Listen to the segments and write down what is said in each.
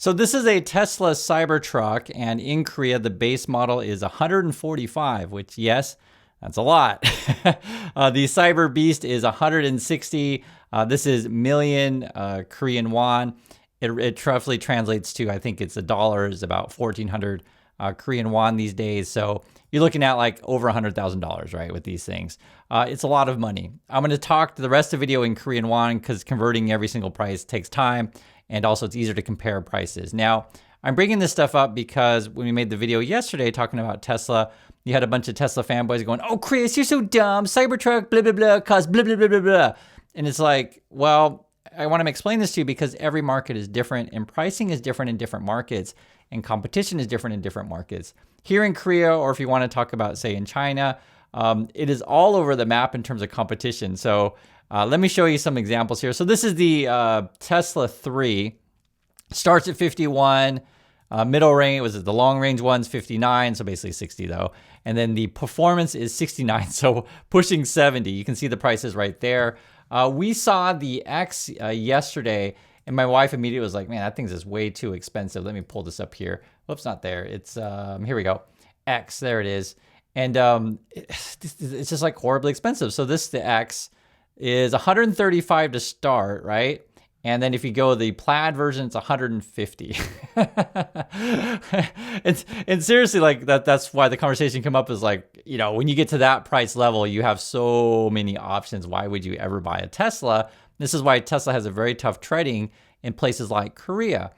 So this is a Tesla Cybertruck, and in Korea, the base model is 145, which, yes, that's a lot. The Cyber Beast is 160. This is million Korean won. It roughly translates to, I think it's a dollar, is about 1,400 Korean won these days. So you're looking at like over $100,000, right, with these things. It's a lot of money. I'm going to talk the rest of the video in Korean won because converting every single price takes time. And also it's easier to compare prices. Now, I'm bringing this stuff up because when we made the video yesterday talking about Tesla, you had a bunch of Tesla fanboys going, "Oh, Chris, you're so dumb. Cybertruck, blah, blah, blah, costs blah, blah, blah, blah, blah." And it's like, well, I want to explain this to you because every market is different and pricing is different in different markets and competition is different in different markets. Here in Korea, or if you want to talk about, say, in China, it is all over the map in terms of competition. So let me show you some examples here. So this is the Tesla 3. Starts at 51. Middle range was the long range one's 59, so basically 60 though. And then the performance is 69, so pushing 70. You can see the prices right there. We saw the X yesterday, and my wife immediately was like, "Man, that thing's just way too expensive." Let me pull this up here. Whoops, not there. It's here we go. X, there it is. And it's just like horribly expensive. So the X is 135 to start, right? And then if you go the plaid version, it's 150. and seriously, like that's why the conversation came up is like, you know, when you get to that price level, you have so many options. Why would you ever buy a Tesla? This is why Tesla has a very tough treading in places like Korea.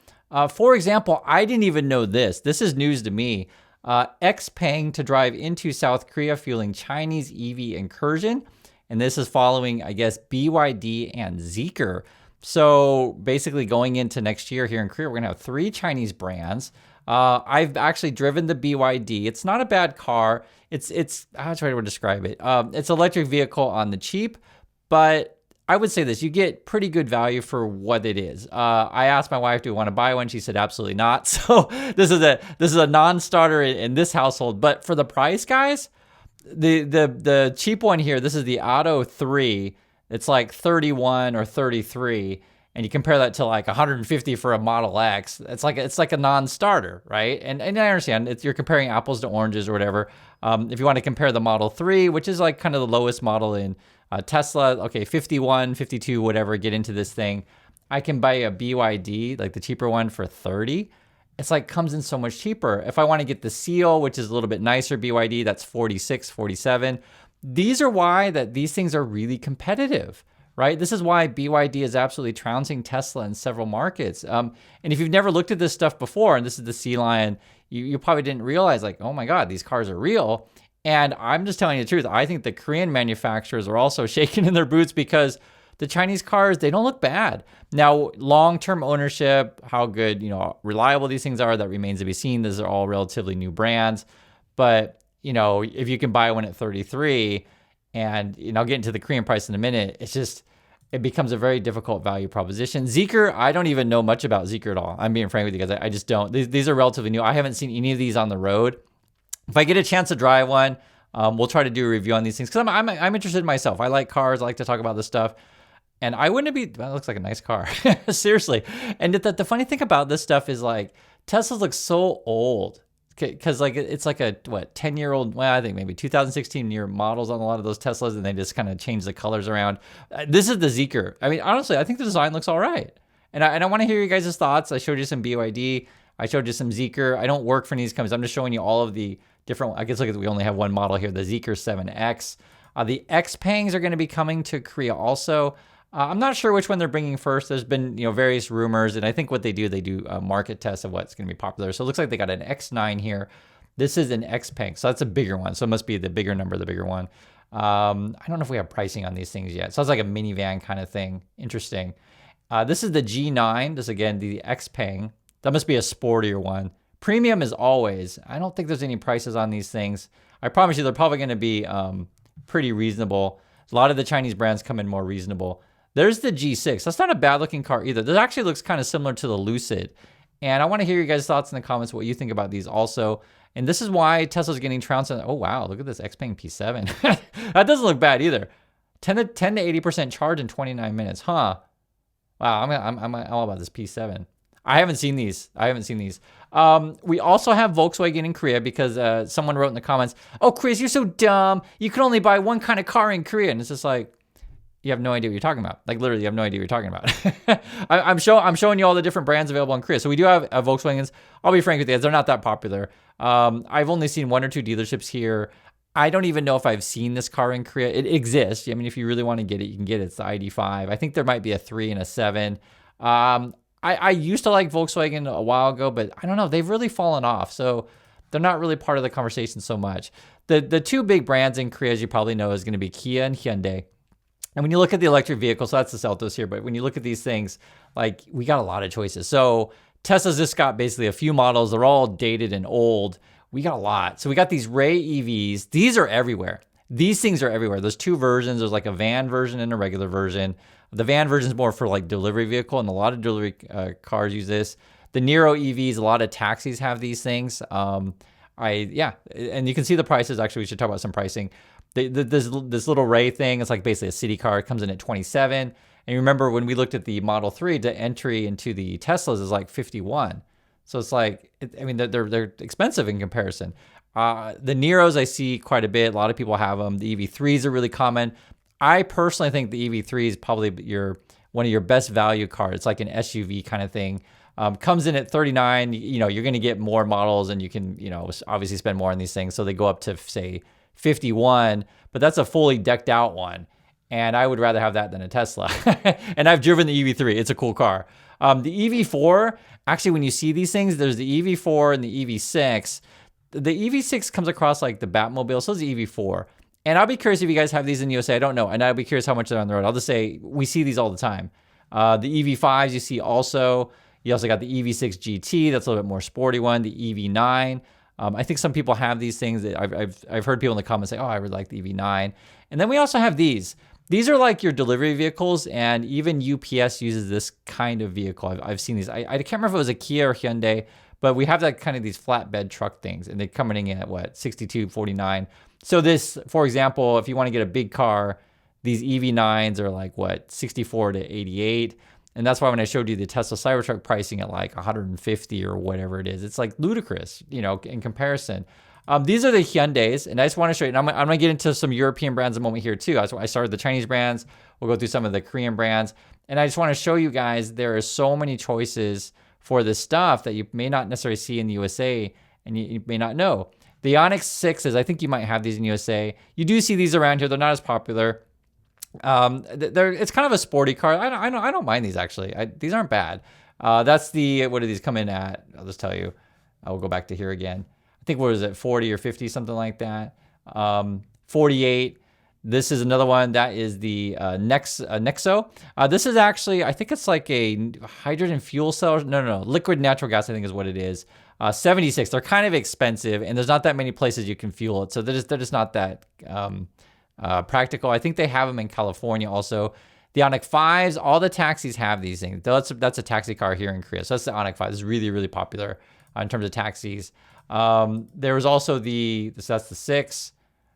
For example, I didn't even know this. This is news to me. Xpeng to drive into South Korea fueling Chinese EV incursion. And this is following, I guess, BYD and Zeekr. So basically going into next year here in Korea, we're going to have 3 Chinese brands. I've actually driven the BYD. It's not a bad car. It's how should I describe it? It's an electric vehicle on the cheap, but I would say this, you get pretty good value for what it is. I asked my wife, do we want to buy one? She said, absolutely not. So this is a non-starter in this household, but for the price, guys, the cheap one here, this is the Auto 3. It's like 31 or 33, and you compare that to like 150 for a Model X. It's like a non-starter, right? And I understand you're comparing apples to oranges or whatever. If you want to compare the Model 3, which is like kind of the lowest model in Tesla, okay, 51, 52, whatever, get into this thing. I can buy a BYD, like the cheaper one, for 30. It's like comes in so much cheaper. If I want to get the Seal, which is a little bit nicer BYD, that's 46, 47. These are why that these things are really competitive, right? This is why BYD is absolutely trouncing Tesla in several markets. And if you've never looked at this stuff before, and this is the Sea Lion, you probably didn't realize like, oh my God, these cars are real. And I'm just telling you the truth. I think the Korean manufacturers are also shaking in their boots because the Chinese cars, they don't look bad. Now, long-term ownership, how good, reliable these things are, that remains to be seen. These are all relatively new brands. But if you can buy one at 33 and, I'll get into the Korean price in a minute, it becomes a very difficult value proposition. Zeekr, I don't even know much about Zeekr at all. I'm being frank with you guys. I just don't. These are relatively new. I haven't seen any of these on the road. If I get a chance to drive one, we'll try to do a review on these things because I'm interested in myself. I like cars. I like to talk about this stuff. And I wouldn't be, well, it looks like a nice car. Seriously. And the funny thing about this stuff is like Teslas look so old. Because like it's like a 10-year-old, well, I think maybe 2016 year models on a lot of those Teslas, and they just kind of change the colors around. This is the Zeekr. I mean, honestly, I think the design looks all right, and I want to hear you guys' thoughts. I showed you some BYD, I showed you some Zeekr. I don't work for any of these companies. I'm just showing you all of the different. I guess we only have one model here, the Zeekr 7X. The Xpengs are going to be coming to Korea also. I'm not sure which one they're bringing first. There's been various rumors, and I think what they do market tests of what's going to be popular. So it looks like they got an X9 here. This is an Xpeng, so that's a bigger one. So it must be the bigger number, the bigger one. I don't know if we have pricing on these things yet. So it's like a minivan kind of thing. Interesting. This is the G9. This again, the Xpeng. That must be a sportier one. Premium is always. I don't think there's any prices on these things. I promise you, they're probably going to be pretty reasonable. A lot of the Chinese brands come in more reasonable. There's the G6. That's not a bad looking car either. This actually looks kind of similar to the Lucid. And I want to hear your guys' thoughts in the comments, what you think about these also. And this is why Tesla's getting trounced. Oh, wow. Look at this Xpeng P7. That doesn't look bad either. 10 to 80% charge in 29 minutes. Huh. Wow. I'm all about this P7. I haven't seen these. We also have Volkswagen in Korea because someone wrote in the comments, "Oh, Chris, you're so dumb. You can only buy one kind of car in Korea." And it's just like, you have no idea what you're talking about. Like literally, you have no idea what you're talking about. I'm showing you all the different brands available in Korea. So we do have Volkswagens. I'll be frank with you, they're not that popular. I've only seen 1 or 2 dealerships here. I don't even know if I've seen this car in Korea. It exists. I mean, if you really want to get it, you can get it. It's the ID.5. I think there might be a 3 and a 7. I used to like Volkswagen a while ago, but I don't know. They've really fallen off. So they're not really part of the conversation so much. The 2 big brands in Korea, as you probably know, is going to be Kia and Hyundai. And when you look at the electric vehicles, so that's the Seltos here, but when you look at these things, like we got a lot of choices. So Tesla's just got basically a few models. They're all dated and old. We got a lot. So we got these Ray EVs. These are everywhere. These things are everywhere. There's 2 versions. There's like a van version and a regular version. The van version is more for like delivery vehicle, and a lot of delivery cars use this. The Nero EVs, a lot of taxis have these things. And you can see the prices. Actually, we should talk about some pricing. This little Ray thing, it's like basically a city car. It comes in at 27. And you remember when we looked at the Model 3, the entry into the Teslas is like 51. So it's like, they're expensive in comparison. The Neros I see quite a bit. A lot of people have them. The EV3s are really common. I personally think the EV3 is probably one of your best value cars. It's like an SUV kind of thing. Comes in at 39. You're going to get more models, and you can, obviously spend more on these things. So they go up to say 51, but that's a fully decked out one. And I would rather have that than a Tesla. And I've driven the EV3. It's a cool car. The EV4, actually, when you see these things, there's the EV4 and the EV6. The EV6 comes across like the Batmobile, so is the EV4. And I'll be curious if you guys have these in the USA. I don't know. And I'll be curious how much they're on the road. I'll just say we see these all the time. The EV5s you see also. You also got the EV6 GT. That's a little bit more sporty one. The EV9. I think some people have these things. That I've heard people in the comments say, "Oh, I really like the EV9." And then we also have these. These are like your delivery vehicles, and even UPS uses this kind of vehicle. I've seen these. I can't remember if it was a Kia or Hyundai, but we have that kind of these flatbed truck things, and they're coming in at what, $62.49. So this, for example, if you want to get a big car, these EV9s are like what, 64 to 88. And that's why when I showed you the Tesla Cybertruck pricing at like 150 or whatever it is, it's like ludicrous, in comparison. These are the Hyundais, and I just want to show you, and I'm going to get into some European brands in a moment here too. I started the Chinese brands. We'll go through some of the Korean brands. And I just want to show you guys, there are so many choices for this stuff that you may not necessarily see in the USA, and you may not know. The Onyx 6s, I think you might have these in the USA. You do see these around here. They're not as popular. It's kind of a sporty car. I don't mind these actually. These aren't bad. That's what do these come in at? I'll just tell you. I will go back to here again. I think what is it, 40 or 50, something like that. 48. This is another one. That is the Nexo. This is actually, I think it's like a hydrogen fuel cell. No, liquid natural gas, I think is what it is. 76. They're kind of expensive, and there's not that many places you can fuel it. So they're just not that practical. I think they have them in California also. The Onyx 5s, all the taxis have these things. That's a taxi car here in Korea. So that's the Onyx 5. It's really, really popular in terms of taxis. There was also that's the 6.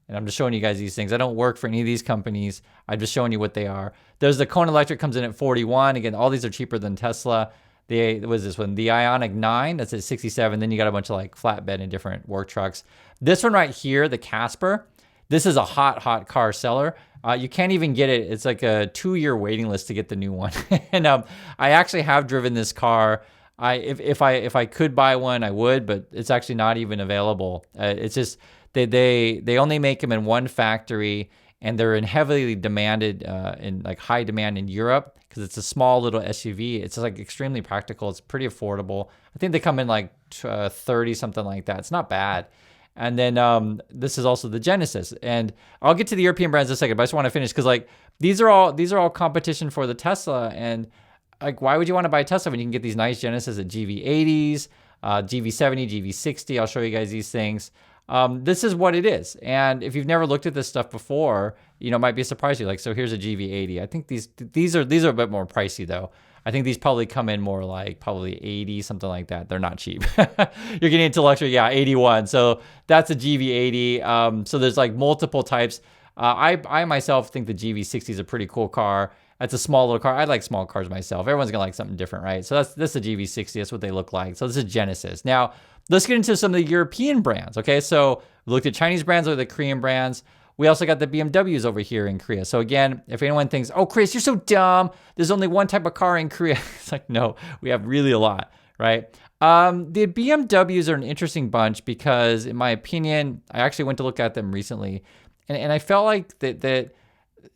And I'm just showing you guys these things. I don't work for any of these companies. I'm just showing you what they are. There's the Kona Electric, comes in at 41. Again, all these are cheaper than Tesla. What is this one? The Ioniq 9, that's at 67. Then you got a bunch of like flatbed and different work trucks. This one right here, the Casper, this is a hot car seller. You can't even get it. It's like a 2-year waiting list to get the new one. And I actually have driven this car. If I could buy one, I would, but it's actually not even available. It's just they only make them in one factory, and they're in heavily demanded in like high demand in Europe because it's a small little SUV. It's like extremely practical. It's pretty affordable. I think they come in like 30, something like that. It's not bad. And then this is also the Genesis, and I'll get to the European brands in a second, but I just want to finish because like these are all competition for the Tesla, and like why would you want to buy a Tesla when you can get these nice Genesis at GV80s, GV70, GV60? I'll show you guys these things. This is what it is, and if you've never looked at this stuff before, it might be a surprise to you. Like, so here's a GV80. I think these are a bit more pricey though. I think these probably come in more like probably 80, something like that. They're not cheap. You're getting into luxury, 81. So that's a GV80. So there's like multiple types. I myself think the GV60 is a pretty cool car. That's a small little car. I like small cars myself. Everyone's gonna like something different, right? So that's the GV60. That's what they look like. So this is Genesis. Now let's get into some of the European brands. Okay, so we looked at Chinese brands or the Korean brands. We also got the BMWs over here in Korea. So again, if anyone thinks, oh, Chris, you're so dumb, there's only one type of car in Korea. It's like, no, we have really a lot, right? The BMWs are an interesting bunch because, in my opinion, I actually went to look at them recently, and I felt like that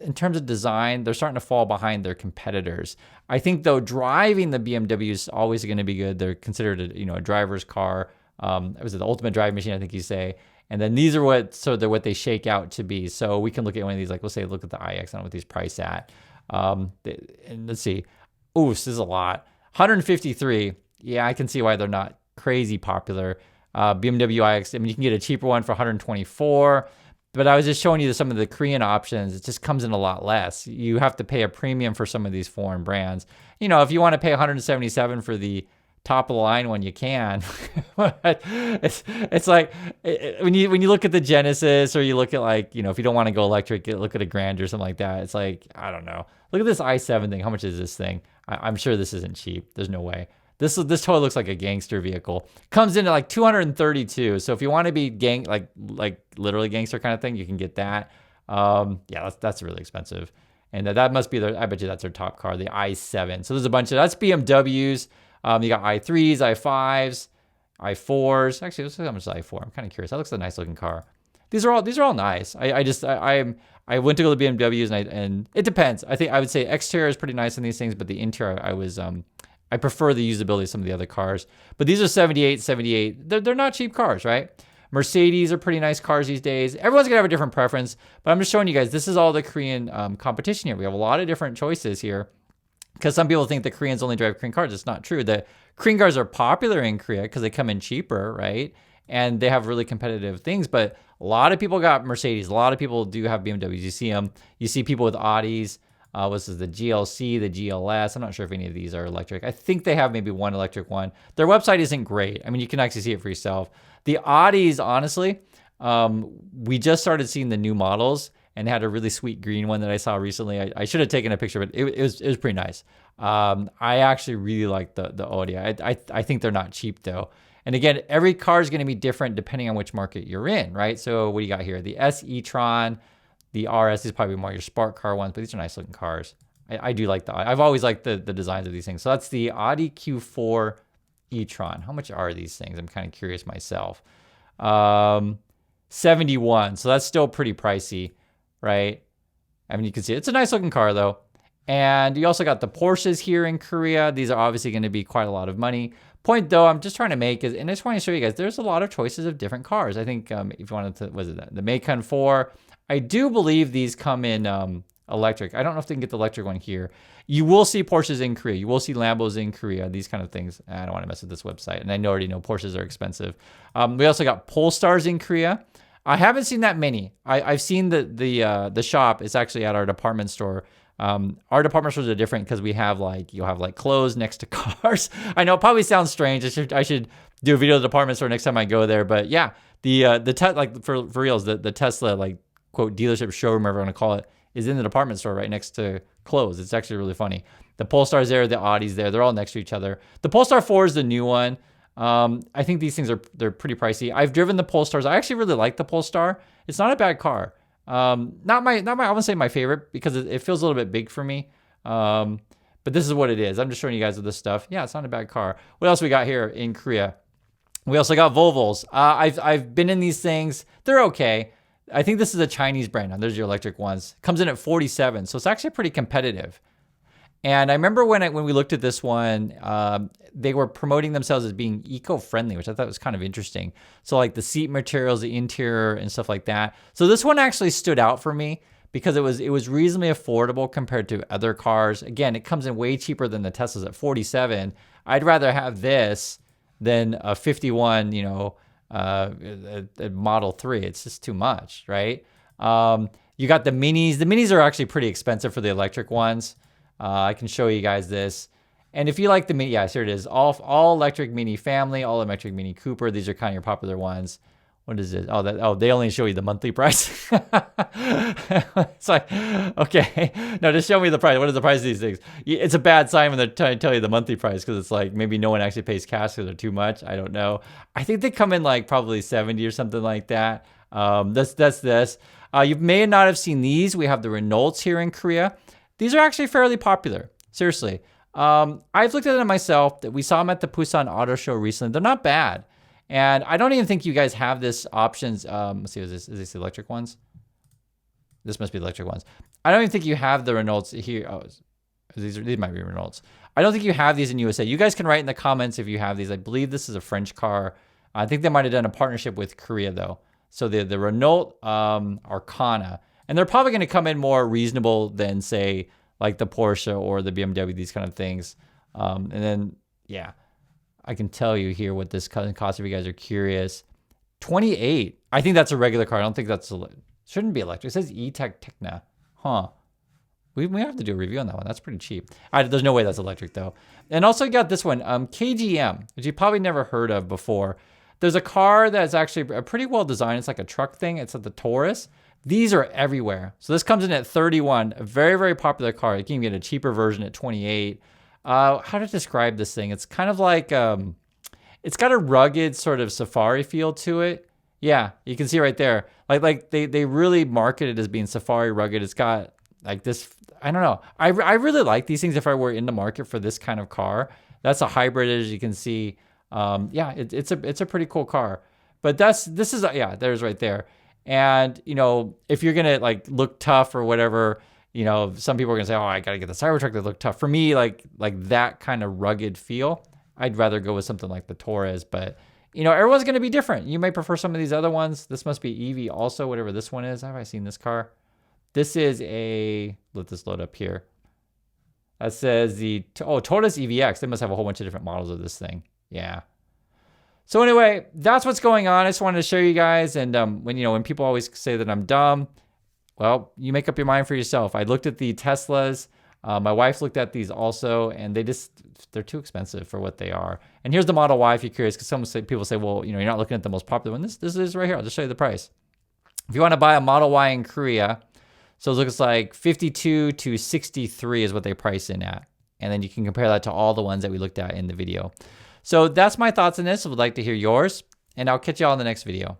in terms of design, they're starting to fall behind their competitors. I think, though, driving the BMW is always going to be good. They're considered a driver's car. It was the ultimate driving machine, I think you say. And then these are what they shake out to be. So we can look at one of these, like we'll say, look at the iX. I don't know what these price at. And let's see. Ooh, this is a lot. 153. Yeah, I can see why they're not crazy popular. BMW iX. I mean, you can get a cheaper one for 124. But I was just showing you some of the Korean options. It just comes in a lot less. You have to pay a premium for some of these foreign brands. If you want to pay 177 for the top of the line one, you can. it's like when you look at the Genesis, or you look at, like, if you don't want to go electric, look at a Grand or something like that. It's like, I don't know. Look at this i7 thing. How much is this thing? I'm sure this isn't cheap. There's no way. This totally looks like a gangster vehicle. Comes in at like 232. So if you want to be like literally gangster kind of thing, you can get that. Yeah, that's really expensive. And that must be I bet you that's their top car, the i7. So there's a bunch that's BMWs. You got i3s, i5s, i4s. Actually, let's see how much is i4. I'm kind of curious. That looks like a nice looking car. These are all nice. I went to go to BMWs, and it depends. I would say exterior is pretty nice in these things, but the interior I prefer the usability of some of the other cars. But these are 78. They're not cheap cars, right? Mercedes are pretty nice cars these days. Everyone's gonna have a different preference, but I'm just showing you guys, this is all the Korean competition here. We have a lot of different choices here, because some people think the Koreans only drive Korean cars. It's not true. The Korean cars are popular in Korea because they come in cheaper, right? And they have really competitive things, but a lot of people got Mercedes. A lot of people do have BMWs. You see them. You see people with Audis. This is the GLC, the GLS. I'm not sure if any of these are electric. I think they have maybe one electric one. Their website isn't great. I mean, you can actually see it for yourself. The Audis, honestly, we just started seeing the new models, and had a really sweet green one that I saw recently. I should have taken a picture, but it was pretty nice. I actually really like the Audi. I think they're not cheap, though. And again, every car is going to be different depending on which market you're in, right? So what do you got here? The S e-tron. The RS is probably more your sport car ones, but these are nice looking cars. I do like I've always liked the designs of these things. So that's the Audi Q4 e-tron. How much are these things? I'm kind of curious myself. 71. So that's still pretty pricey, right? I mean, you can see it's a nice looking car though. And you also got the Porsches here in Korea. These are obviously going to be quite a lot of money. Point though, I'm just trying to make is, and I just want to show you guys, there's a lot of choices of different cars. I think if you wanted to, was it the Macan 4? I do believe these come in electric. I don't know if they can get the electric one here. You will see Porsches in Korea. You will see Lambos in Korea, these kind of things. I don't want to mess with this website. And I already know Porsches are expensive. We also got Polestars in Korea. I haven't seen that many. I've seen the shop. It's actually at our department store. Our department stores are different because you'll have clothes next to cars. I know it probably sounds strange. I should do a video of the department store next time I go there. But yeah, for reals, the Tesla quote dealership showroom, whatever you want to call it, is in the department store right next to clothes. It's actually really funny. The Polestar's there, the Audi's there. They're all next to each other. The Polestar 4 is the new one. I think these things they're pretty pricey. I've driven the Polestars. I actually really like the Polestar. It's not a bad car. Not my I wouldn't say my favorite because it feels a little bit big for me. But this is what it is. I'm just showing you guys with this stuff. Yeah, it's not a bad car. What else we got here in Korea? We also got Volvos. I've been in these things. They're okay. I think this is a Chinese brand. Now, there's your electric ones. Comes in at 47, so it's actually pretty competitive. And I remember when we looked at this one, they were promoting themselves as being eco-friendly, which I thought was kind of interesting. So like the seat materials, the interior, and stuff like that. So this one actually stood out for me because it was reasonably affordable compared to other cars. Again, it comes in way cheaper than the Teslas at 47. I'd rather have this than a 51, a Model 3. It's just too much, right? You got the Minis. The Minis are actually pretty expensive for the electric ones. I can show you guys this. And if you like the Mini, yeah, here it is. All electric Mini family, all electric Mini Cooper. These are kind of your popular ones. What is it? Oh, they only show you the monthly price. It's like, okay, no, just show me the price. What is the price of these things? It's a bad sign when they're trying to tell you the monthly price, because it's like maybe no one actually pays cash because they're too much. I don't know. I think they come in like probably 70 or something like that. That's this. You may not have seen these. We have the Renaults here in Korea. These are actually fairly popular. Seriously. I've looked at them myself. We saw them at the Busan Auto Show recently. They're not bad. And I don't even think you guys have this options. Let's see, is this the electric ones? This must be electric ones. I don't even think you have the Renaults here. Oh, these might be Renaults. I don't think you have these in USA. You guys can write in the comments if you have these. I believe this is a French car. I think they might have done a partnership with Korea though. So the Renault Arcana, and they're probably going to come in more reasonable than say like the Porsche or the BMW, these kind of things. And then yeah. I can tell you here what this costs if you guys are curious. 28. I think that's a regular car. I don't think shouldn't be electric. It says E-Tech Techna. Huh. We have to do a review on that one. That's pretty cheap. There's no way that's electric though. And also you got this one, KGM, which you probably never heard of before. There's a car that's actually a pretty well designed. It's like a truck thing. It's like the Taurus. These are everywhere. So this comes in at 31. A very, very popular car. You can get a cheaper version at 28. How to describe this thing? It's kind of like, it's got a rugged sort of safari feel to it. Yeah, you can see right there. Like they really market it as being safari rugged. It's got like this, I don't know. I really like these things if I were in the market for this kind of car. That's a hybrid, as you can see. Yeah, it's a pretty cool car. But there's right there. And, you know, if you're going to like look tough or whatever, you know, some people are gonna say, "Oh, I gotta get the Cybertruck that look tough." For me, like that kind of rugged feel, I'd rather go with something like the Taurus. But you know, everyone's gonna be different. You may prefer some of these other ones. This must be EV also, whatever this one is. Have I seen this car? This is let this load up here. That says Taurus EVX. They must have a whole bunch of different models of this thing. Yeah. So anyway, that's what's going on. I just wanted to show you guys. And when people always say that I'm dumb. Well, you make up your mind for yourself. I looked at the Teslas. My wife looked at these also, and they're too expensive for what they are. And here's the Model Y if you're curious, because people say, well, you're not looking at the most popular one. This is right here. I'll just show you the price. If you want to buy a Model Y in Korea, so it looks like 52 to 63 is what they price in at. And then you can compare that to all the ones that we looked at in the video. So that's my thoughts on this. I would like to hear yours, and I'll catch you all in the next video.